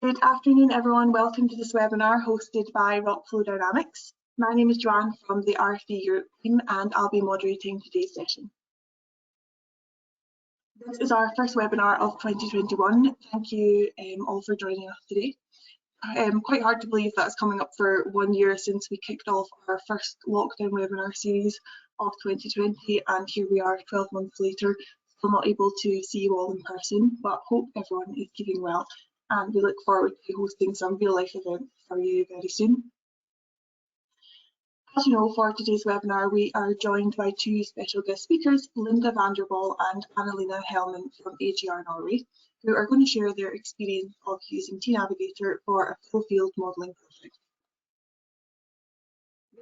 Good afternoon, everyone. Welcome to this webinar hosted by Rockflow Dynamics. My name is Joanne from the RFD Europe team, and I'll be moderating today's session. This is our first webinar of 2021. Thank you all for joining us today. Quite hard to believe that it's coming up for 1 year since we kicked off our first lockdown webinar series of 2020, and here we are 12 months later, still not able to see you all in person, but hope everyone is keeping well, and we look forward to hosting some real life events for you very soon. As you know, for today's webinar, we are joined by two special guest speakers, Linda Vanderball and Annalena Helman from AGR Norway, who are going to share their experience of using tNavigator for a full field modelling project.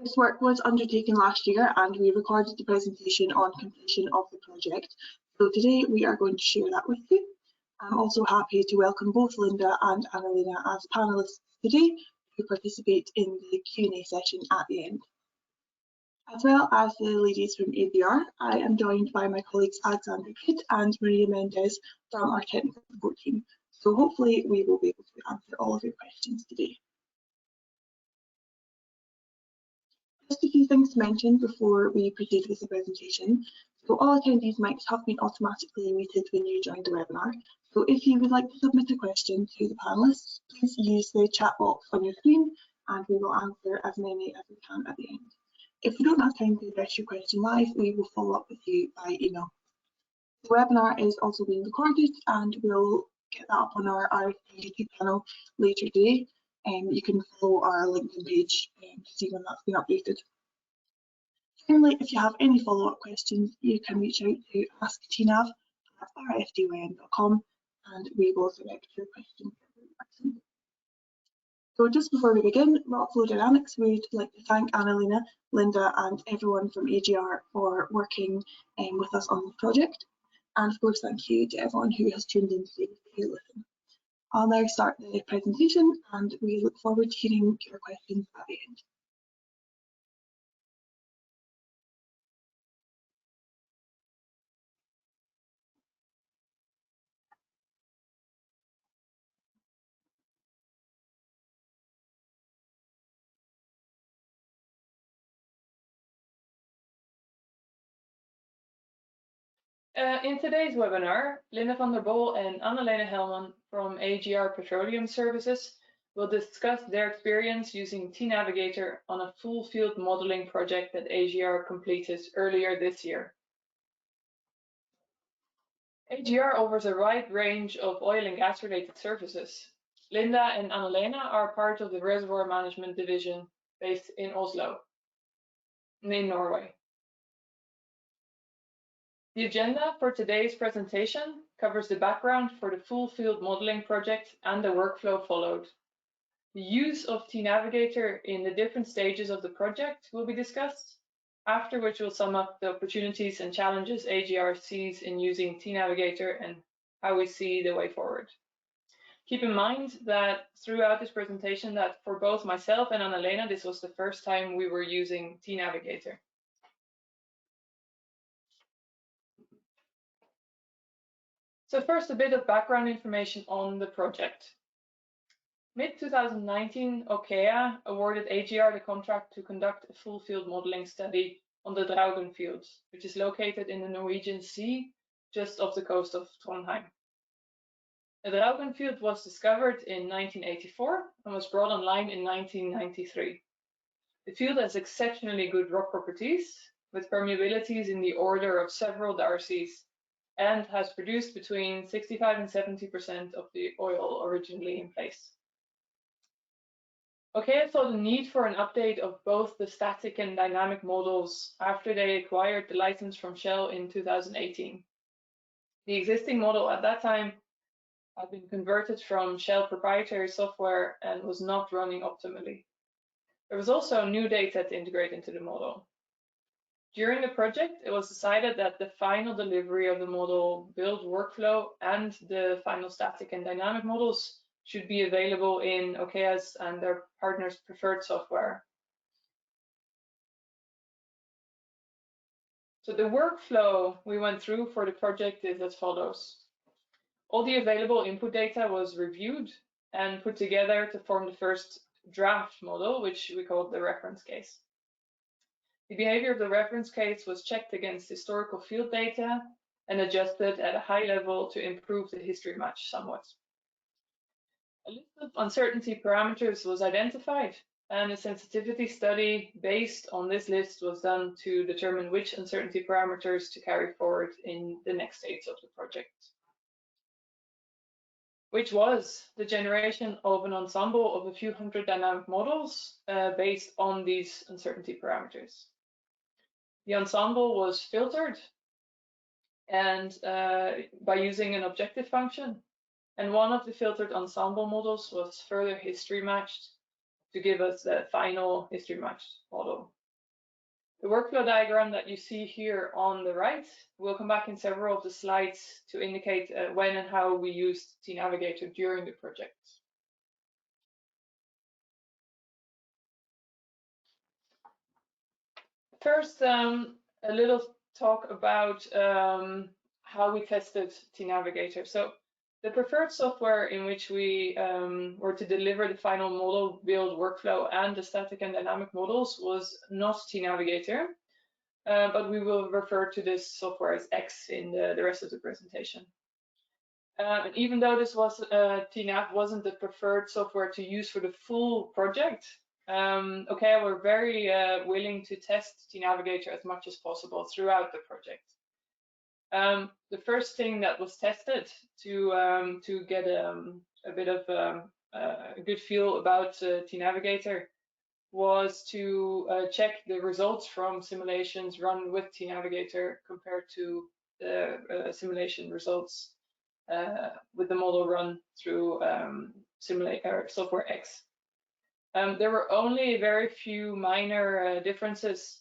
This work was undertaken last year, and we recorded the presentation on completion of the project. So today we are going to share that with you. I'm also happy to welcome both Linda and Annalena as panellists today to participate in the Q&A session at the end. As well as the ladies from AGR, I am joined by my colleagues Alexandra Kidd and Maria Mendez from our technical support team. So hopefully we will be able to answer all of your questions today. Just a few things to mention before we proceed with the presentation. So all attendees' mics have been automatically muted when you joined the webinar. So if you would like to submit a question to the panellists, please use the chat box on your screen and we will answer as many as we can at the end. If we don't have time to address your question live, we will follow up with you by email. The webinar is also being recorded and we'll get that up on our YouTube channel later today. You can follow our LinkedIn page to see when that's been updated. Finally, if you have any follow-up questions, you can reach out to asktnav@rfdyn.com and we will select your question. So just before we begin, Rockflow Dynamics would like to thank Annalena, Linda and everyone from AGR for working with us on the project. And of course, thank you to everyone who has tuned in today to listen. I'll now start the presentation and we look forward to hearing your questions at the end. In today's webinar, Linda Vanderball and Annalena Helman from AGR Petroleum Services will discuss their experience using tNavigator on a full field modeling project that AGR completed earlier this year. AGR offers a wide range of oil and gas related services. Linda and Annalena are part of the Reservoir Management division based in Oslo, in Norway. The agenda for today's presentation covers the background for the full field modeling project and the workflow followed. The use of tNavigator in the different stages of the project will be discussed, after which we'll sum up the opportunities and challenges AGR sees in using tNavigator and how we see the way forward. Keep in mind that throughout this presentation that for both myself and Annalena, this was the first time we were using tNavigator. So first, a bit of background information on the project. Mid-2019, OKEA awarded AGR the contract to conduct a full field modeling study on the Draugen field, which is located in the Norwegian Sea, just off the coast of Trondheim. The Draugen field was discovered in 1984 and was brought online in 1993. The field has exceptionally good rock properties, with permeabilities in the order of several darcies, and has produced between 65 and 70% of the oil originally in place. OKEA saw the need for an update of both the static and dynamic models after they acquired the license from Shell in 2018. The existing model at that time had been converted from Shell proprietary software and was not running optimally. There was also new data to integrate into the model. During the project, it was decided that the final delivery of the model build workflow and the final static and dynamic models should be available in OKEA's and their partners' preferred software. So the workflow we went through for the project is as follows. All the available input data was reviewed and put together to form the first draft model, which we called the reference case. The behavior of the reference case was checked against historical field data and adjusted at a high level to improve the history match somewhat. A list of uncertainty parameters was identified, and a sensitivity study based on this list was done to determine which uncertainty parameters to carry forward in the next stage of the project, which was the generation of an ensemble of a few hundred dynamic models based on these uncertainty parameters. The ensemble was filtered and by using an objective function, and one of the filtered ensemble models was further history matched to give us the final history matched model. The workflow diagram that you see here on the right will come back in several of the slides to indicate when and how we used tNavigator during the project. First, a little talk about how we tested tNavigator. So the preferred software in which we were to deliver the final model build workflow and the static and dynamic models was not tNavigator, but we will refer to this software as X in the rest of the presentation. And even though this was tNav wasn't the preferred software to use for the full project, okay, we're very willing to test tNavigator as much as possible throughout the project. The first thing that was tested to get a bit of a good feel about tNavigator was to check the results from simulations run with tNavigator compared to the simulation results with the model run through software X. There were only very few minor differences,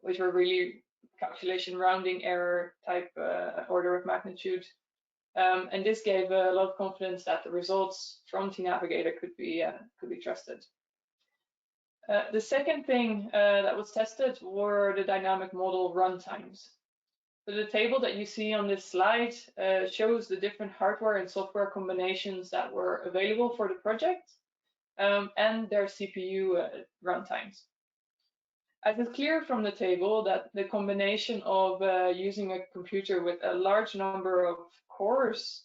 which were really calculation rounding error type order of magnitude. And this gave a lot of confidence that the results from tNavigator could be trusted. The second thing that was tested were the dynamic model runtimes. So the table that you see on this slide shows the different hardware and software combinations that were available for the project and their CPU runtimes. As is clear from the table that the combination of using a computer with a large number of cores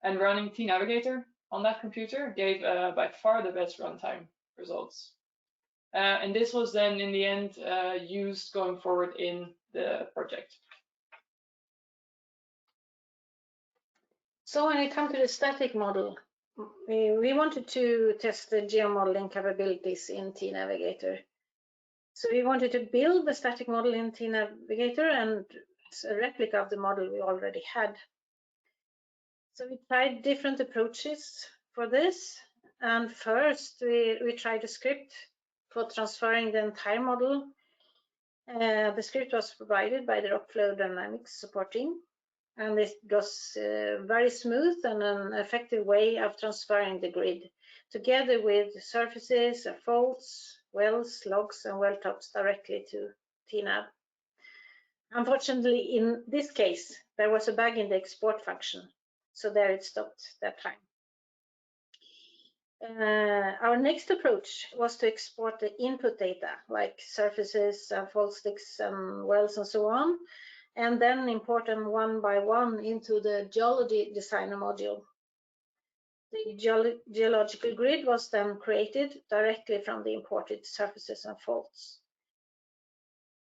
and running tNavigator on that computer gave by far the best runtime results. And this was then in the end used going forward in the project. So when it comes to the static model, we wanted to test the geomodeling capabilities in tNavigator. So we wanted to build the static model in tNavigator and it's a replica of the model we already had. So we tried different approaches for this. And first we tried a script for transferring the entire model. The script was provided by the Rockflow Dynamics support team. And it was very smooth and an effective way of transferring the grid, together with surfaces, faults, wells, logs, and well tops directly to tNav. Unfortunately, in this case, there was a bug in the export function, so there it stopped that time. Our next approach was to export the input data, like surfaces, fault sticks, and wells, and so on, and then import them one by one into the geology designer module. The geological grid was then created directly from the imported surfaces and faults.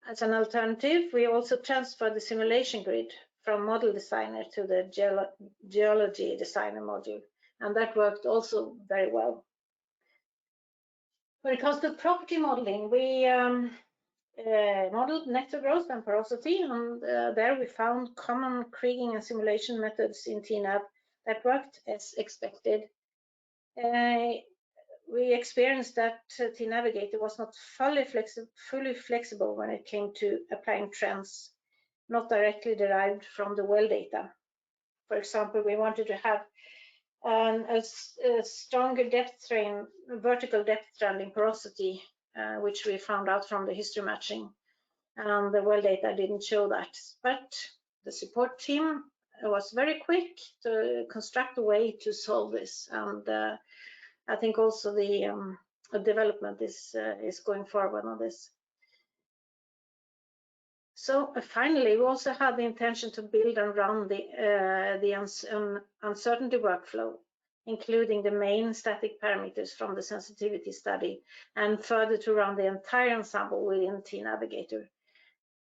As an alternative, we also transferred the simulation grid from model designer to the geology designer module, and that worked also very well. When it comes to property modeling, we modeled netto growth and porosity, and there we found common kriging and simulation methods in tNav that worked as expected. We experienced that tNavigator was not fully flexible when it came to applying trends not directly derived from the well data. For example, we wanted to have a stronger vertical depth trend in porosity, which we found out from the history matching, and the well data didn't show that. But the support team was very quick to construct a way to solve this, and I think also the development is going forward on this. So finally, we also had the intention to build and run the uncertainty workflow, including the main static parameters from the sensitivity study, and further to run the entire ensemble within tNavigator.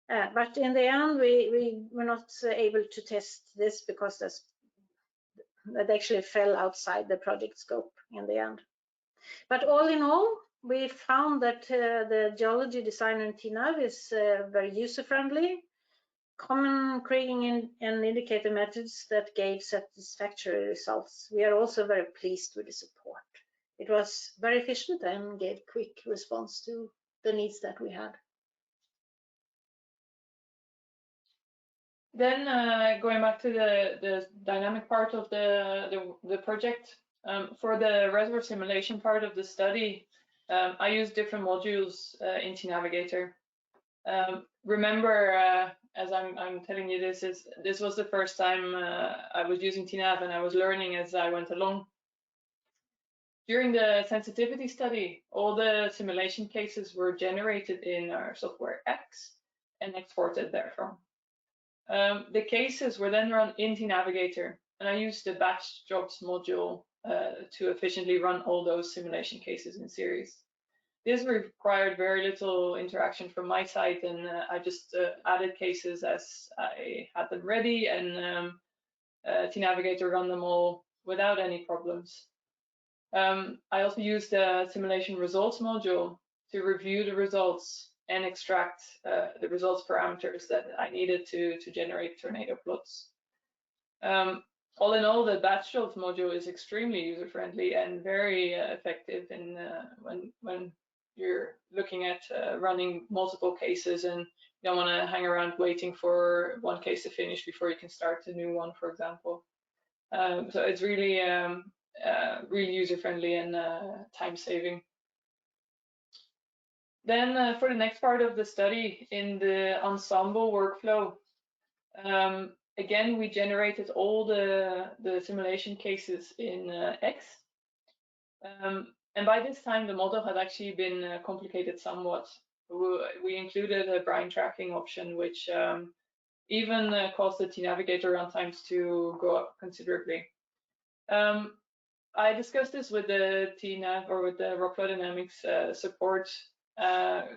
But in the end, we were not able to test this because that actually fell outside the project scope in the end. But all in all, we found that the geology designer in tNav is very user-friendly, common kriging and indicator methods that gave satisfactory results. We are also very pleased with the support. It was very efficient and gave quick response to the needs that we had. Then going back to the dynamic part of the project, for the reservoir simulation part of the study, I used different modules in tNavigator. Remember, as I'm telling you this was the first time I was using tNav, and I was learning as I went along. During the sensitivity study, all the simulation cases were generated in our software X and exported therefrom. The cases were then run in tNavigator, and I used the batch jobs module to efficiently run all those simulation cases in series. This required very little interaction from my side, and I just added cases as I had them ready, and tNavigator ran them all without any problems. I also used the simulation results module to review the results and extract the results parameters that I needed to generate tornado plots. All in all, the batch jobs module is extremely user-friendly and very effective in when you're looking at running multiple cases and you don't want to hang around waiting for one case to finish before you can start a new one, for example. So it's really really user-friendly and time-saving. Then for the next part of the study, in the ensemble workflow, again, we generated all the simulation cases in X. And by this time, the model had actually been complicated somewhat. We included a brine tracking option, which even caused the tNavigator runtimes to go up considerably. I discussed this with the tNav, or with the Rockflow Dynamics support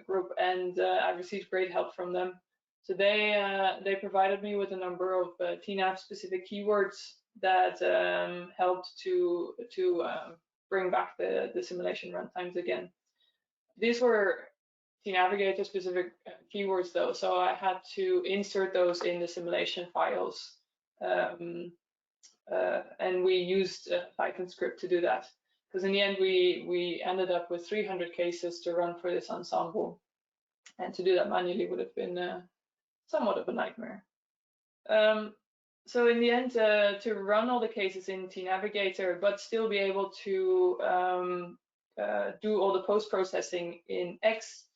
group, and I received great help from them. So they provided me with a number of tNav specific keywords that helped to bring back the simulation runtimes again. These were tNavigator specific keywords though, so I had to insert those in the simulation files. And we used a Python script to do that, because in the end we ended up with 300 cases to run for this ensemble, and to do that manually would have been somewhat of a nightmare. So in the end, to run all the cases in tNavigator, but still be able to do all the post-processing in X,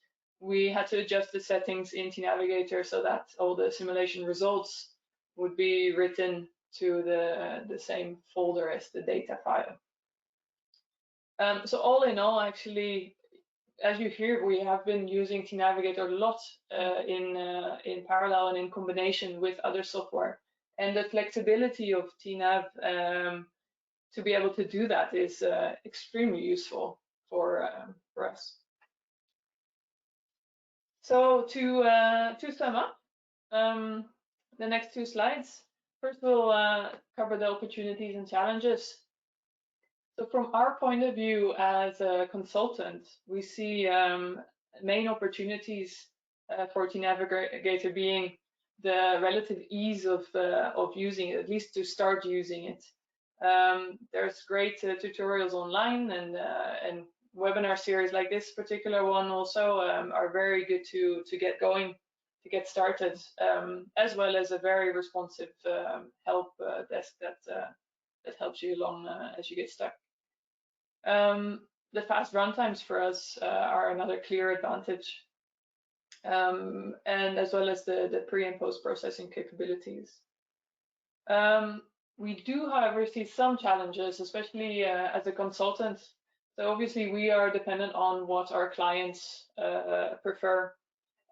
we had to adjust the settings in tNavigator so that all the simulation results would be written to the same folder as the data file. So all in all, actually, as you hear, we have been using tNavigator a lot in parallel and in combination with other software. And the flexibility of tNav to be able to do that is extremely useful for us. So to sum up, the next two slides. First, we'll cover the opportunities and challenges. So from our point of view as a consultant, we see main opportunities for tNavigator being the relative ease of using it, at least to start using it. There's great tutorials online, and webinar series like this particular one also are very good to get going, to get started, as well as a very responsive help desk that helps you along as you get stuck. The fast runtimes for us are another clear advantage, and as well as the pre and post processing capabilities. We do, however, see some challenges, especially as a consultant. So obviously we are dependent on what our clients prefer.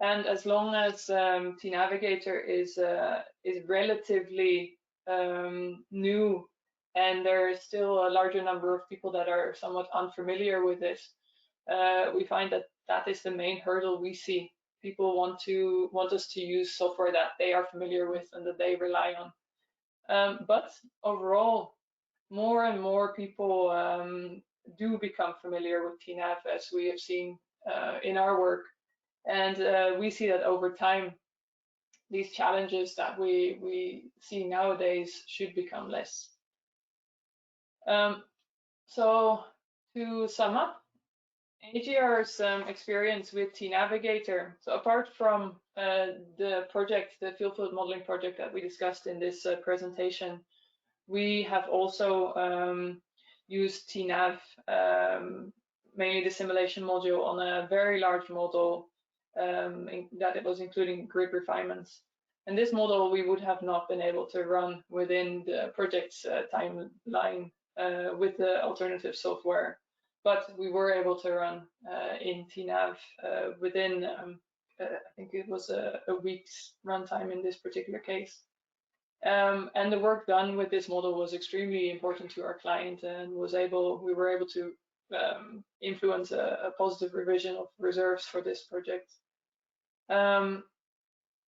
And as long as tNavigator is relatively new, and there is still a larger number of people that are somewhat unfamiliar with it, we find that that is the main hurdle we see. People want us to use software that they are familiar with and that they rely on. But overall, more and more people do become familiar with tNav, as we have seen in our work. And we see that over time, these challenges that we see nowadays should become less. So to sum up, AGR's experience with tNavigator. So apart from the project, the field modeling project that we discussed in this presentation, we have also used tNav, mainly the simulation module, on a very large model that it was including grid refinements. And this model we would have not been able to run within the project's timeline with the alternative software, but we were able to run in tNav within, I think it was a week's runtime in this particular case. And the work done with this model was extremely important to our client, and we were able to influence a positive revision of reserves for this project.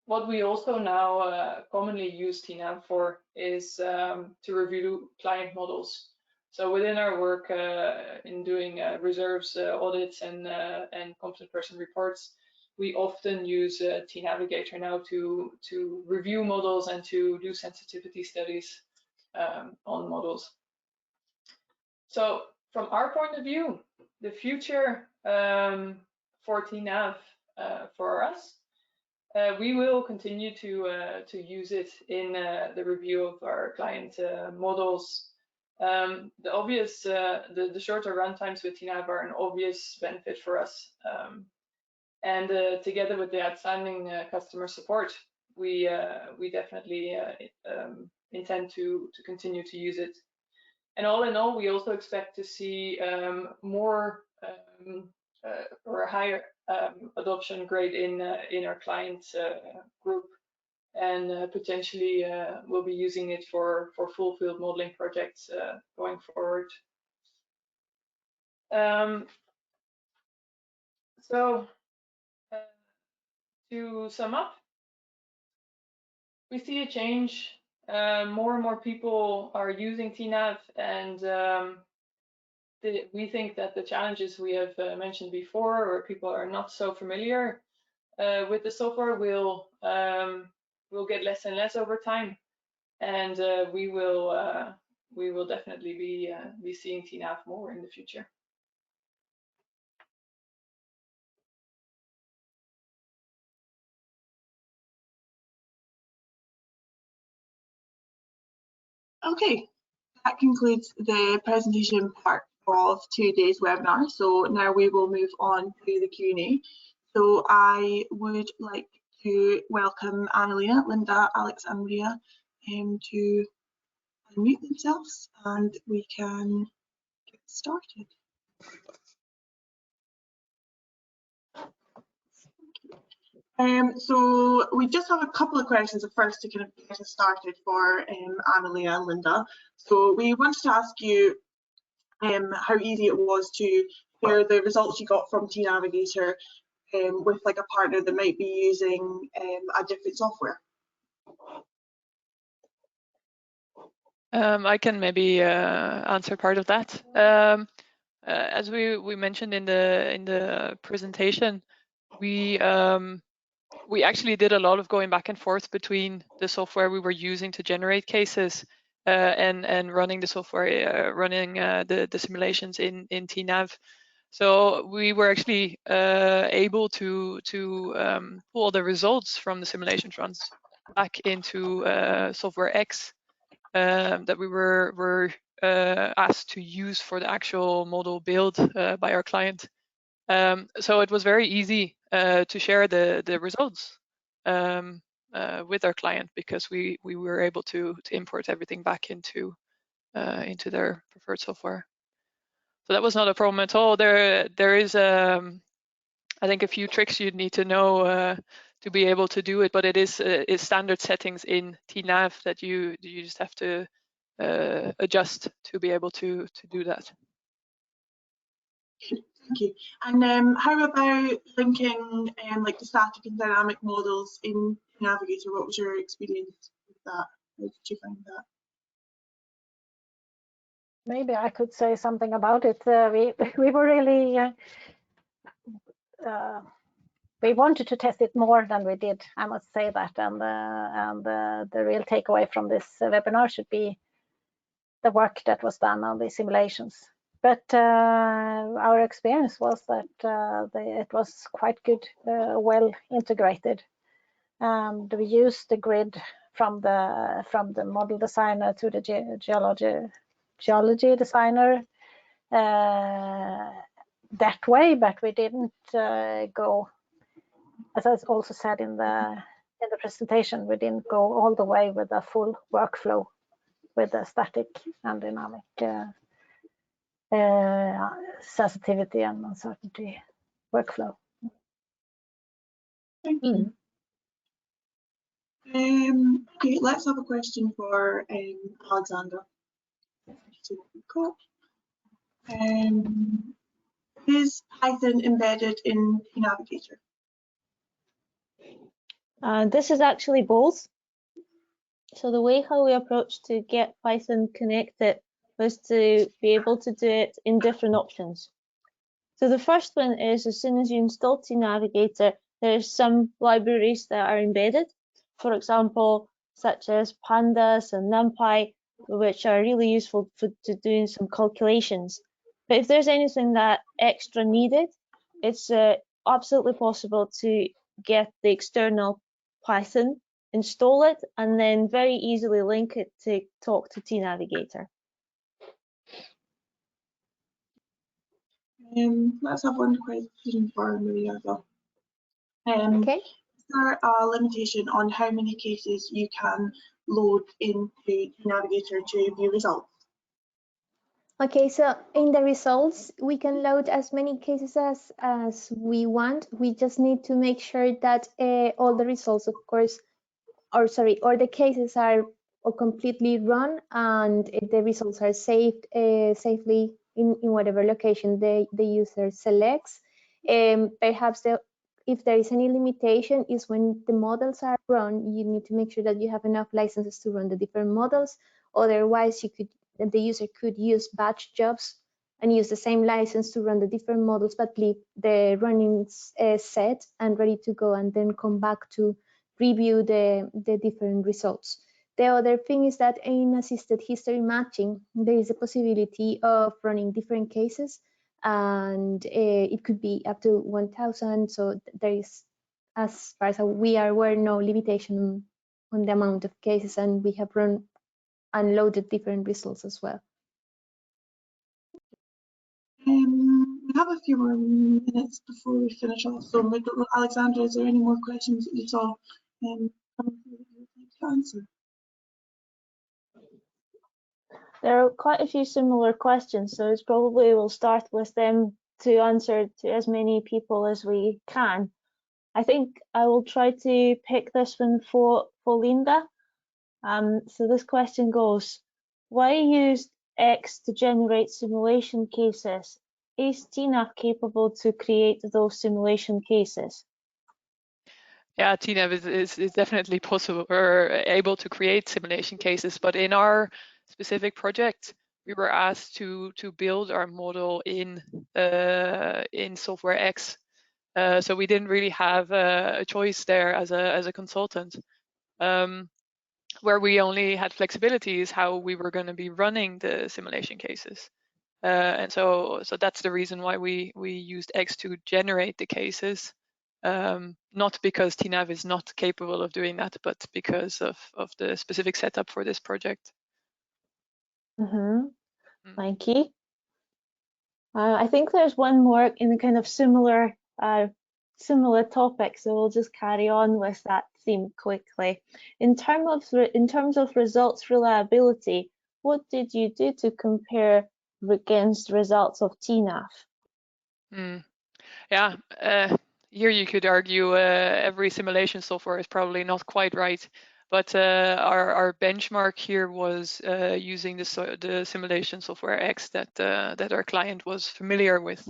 What we also now commonly use tNav for is to review client models. So within our work in doing reserves audits and competent person reports, we often use tNavigator now to review models and to do sensitivity studies on models. So from our point of view, the future for tNav for us, we will continue to use it in the review of our client models. The obvious, the shorter runtimes with tNav are an obvious benefit for us. And together with the outstanding customer support, we definitely intend to continue to use it. And all in all, we also expect to see more or a higher adoption grade in our client group, and potentially we'll be using it for full field modeling projects going forward. So to sum up, we see a change. More and more people are using tNav, and we think that the challenges we have mentioned before, where people are not so familiar with the software, will get less and less over time, and we will definitely be seeing tNav more in the future. Okay, that concludes the presentation part of today's webinar. So now we will move on to the Q&A. So I would like to welcome Annalena, Linda, Alex and Maria to unmute themselves, and we can get started. So we just have a couple of questions at first to kind of get us started for Annalena and Linda. So we wanted to ask you how easy it was to share the results you got from tNavigator with like a partner that might be using a different software. I can maybe answer part of that. As we mentioned in the presentation, we actually did a lot of going back and forth between the software we were using to generate cases and running the software, running the simulations in tNav. So we were actually able to pull the results from the simulation runs back into software X that we were asked to use for the actual model build by our client. So it was very easy to share the results. with our client, because we were able to import everything back into their preferred software. So that was not a problem at all. There is I think a few tricks you'd need to know to be able to do it, but it is standard settings in tNav that you just have to adjust to be able to do that. Thank you. And how about linking like the static and dynamic models in Navigator? What was your experience with that? How did you find that? Maybe I could say something about it. We were really we wanted to test it more than we did, I must say that. And the real takeaway from this webinar should be the work that was done on the simulations. But our experience was that it was quite good, well integrated. And we used the grid from the model designer to the geology designer that way, but we didn't go, as I also said in the presentation, we didn't go all the way with the full workflow with the static and dynamic sensitivity and uncertainty workflow. Thank you. Okay, let's have a question for Alexander. Is Python embedded in tNavigator? This is actually both. So the way how we approached to get Python connected was to be able to do it in different options. So the first one is, as soon as you install tNavigator, there's some libraries that are embedded, for example, such as pandas and NumPy, which are really useful to doing some calculations. But if there's anything that extra needed, it's absolutely possible to get the external Python, install it, and then very easily link it to talk to tNavigator. Let's have one question for Maria as well. Okay. Is there a limitation on how many cases you can load into tNavigator to view results? Okay, so in the results, we can load as many cases as we want. We just need to make sure that all the results, of course, or the cases are completely run and the results are saved safely in whatever location the user selects. Perhaps if there is any limitation is when the models are run, you need to make sure that you have enough licenses to run the different models. Otherwise, the user could use batch jobs and use the same license to run the different models, but leave the runnings set and ready to go, and then come back to review the different results. The other thing is that in assisted history matching, there is a possibility of running different cases, and it could be up to 1,000. So there is, as far as we are aware, no limitation on the amount of cases, and we have run and loaded different results as well. We have a few more minutes before we finish off. So, Alexandra, is there any more questions that you saw coming through that you would like to answer? There are quite a few similar questions, so it's probably we'll start with them to answer to as many people as we can. I think I will try to pick this one for Linda. So this question goes, why use X to generate simulation cases? Is tNav capable to create those simulation cases? Yeah, tNav is definitely possible or able to create simulation cases, but in our specific project, we were asked to build our model in software X. So we didn't really have a choice there as a consultant. Where we only had flexibility is how we were going to be running the simulation cases. And so that's the reason why we used X to generate the cases. Not because tNav is not capable of doing that, but because of the specific setup for this project. Thank you. I think there's one more in a kind of similar topic, so we'll just carry on with that theme quickly. In terms of results reliability, what did you do to compare against results of tNav? Yeah, here you could argue every simulation software is probably not quite right, but our benchmark here was using the simulation software X that our client was familiar with,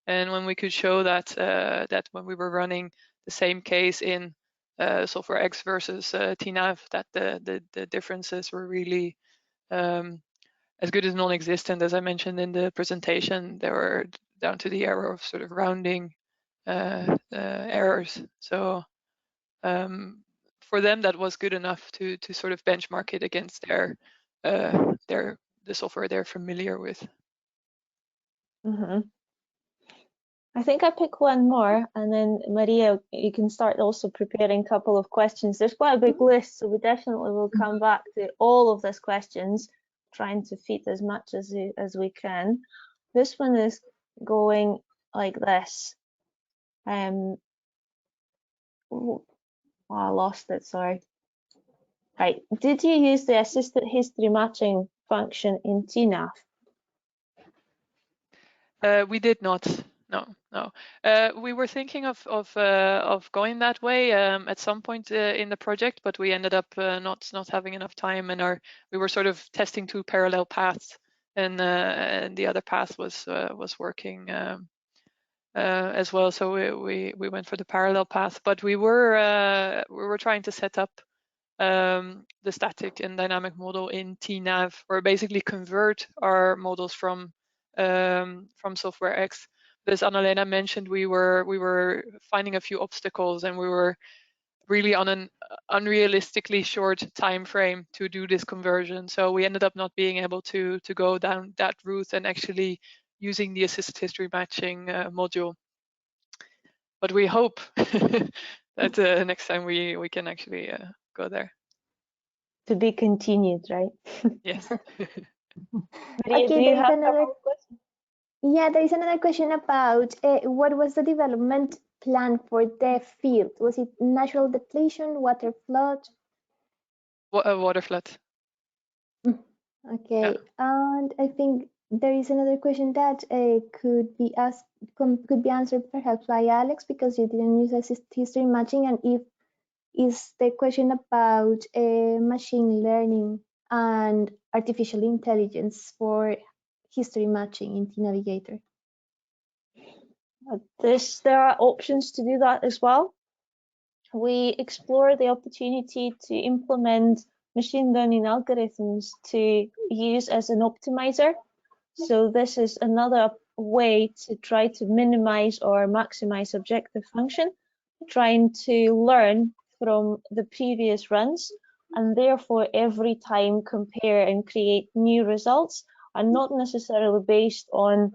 and when we could show that that when we were running the same case in software X versus tNav, that the differences were really as good as non-existent. As I mentioned in the presentation, they were down to the error of sort of rounding errors. So for them, that was good enough to sort of benchmark it against the software they're familiar with. I think I pick one more, and then Maria, you can start also preparing a couple of questions. There's quite a big list, so we definitely will come back to all of these questions, trying to fit as much as we can. This one is going like this. Oh, I lost it, sorry. Right, did you use the assisted history matching function in tNav? We did not. No. We were thinking of going that way at some point in the project, but we ended up not having enough time, and we were sort of testing two parallel paths, and the other path was working as well. So we went for the parallel path, but we were trying to set up the static and dynamic model in tNav, or basically convert our models from software X. But as Anna-Lena mentioned, we were finding a few obstacles, and we were really on an unrealistically short time frame to do this conversion. So we ended up not being able to go down that route and actually using the assisted history matching module. But we hope that next time we can actually go there. To be continued, right? Yes. Maria, Okay, do you have yeah, there is another question about what was the development plan for the field? Was it natural depletion, water flood? Water flood. Okay, Yeah. and I think there is another question that could be answered perhaps by Alex, because you didn't use assisted history matching, and if is the question about machine learning and artificial intelligence for history matching in tNavigator. There are options to do that as well. We explore the opportunity to implement machine learning algorithms to use as an optimizer. So this is another way to try to minimize or maximize objective function, trying to learn from the previous runs, and therefore every time compare and create new results, and not necessarily based on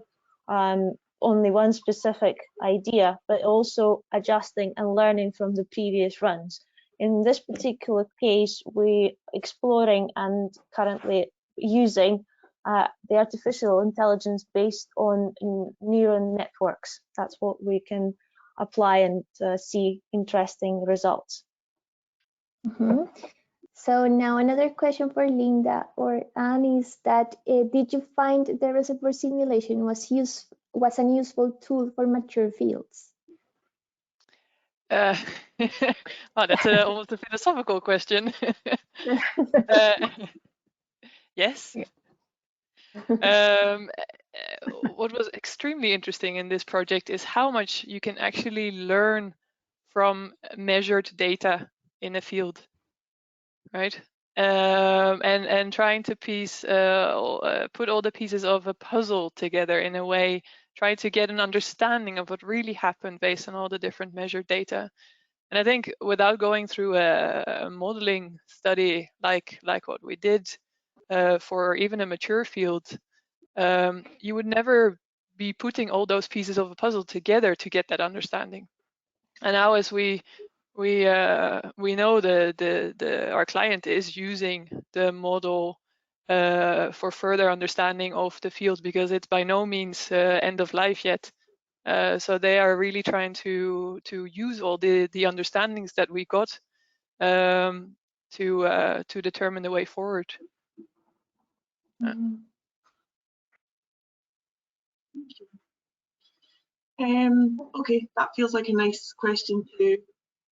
only one specific idea, but also adjusting and learning from the previous runs. In this particular case, we're exploring and currently using the artificial intelligence based on neural networks. That's what we can apply and see interesting results. So now another question for Linda or Anne is that did you find the reservoir simulation was an useful tool for mature fields? Well, that's almost a philosophical question. Yes. What was extremely interesting in this project is how much you can actually learn from measured data in a field, right? And trying to put all the pieces of a puzzle together in a way, try to get an understanding of what really happened based on all the different measured data. And I think without going through a modeling study like what we did for even a mature field, you would never be putting all those pieces of a puzzle together to get that understanding. And now, as we know our client is using the model for further understanding of the field, because it's by no means end of life yet. So they are really trying to use all the understandings that we got to determine the way forward. Okay, that feels like a nice question to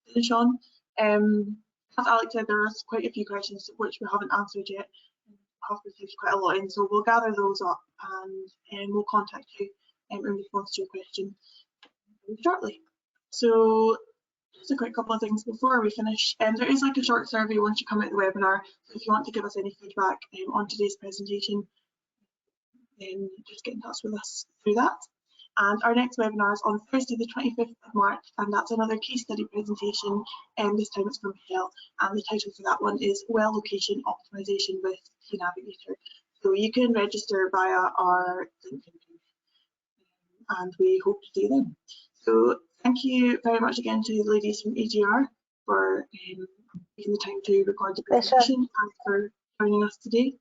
finish on. As Alex said, there are quite a few questions which we haven't answered yet. Have received quite a lot in, so we'll gather those up and we'll contact you in response to your question shortly. So just a quick couple of things before we finish. There is like a short survey once you come out of the webinar, so if you want to give us any feedback on today's presentation, then just get in touch with us through that. And our next webinar is on Thursday the 25th of March, and that's another case study presentation, and this time it's from Shell, and the title for that one is Well Location Optimization with tNavigator. So you can register via our link, and we hope to see you then. So thank you very much again to the ladies from AGR for taking the time to record the presentation and for joining us today.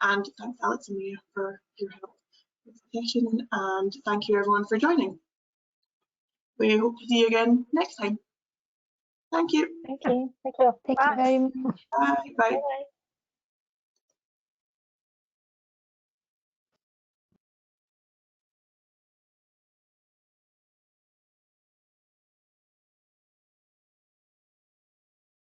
And thanks Alex and Mia for your help with the session, and thank you everyone for joining. We hope to see you again next time. Thank you. Thank you. Thank you. Thank you very much. Bye. Bye. Bye.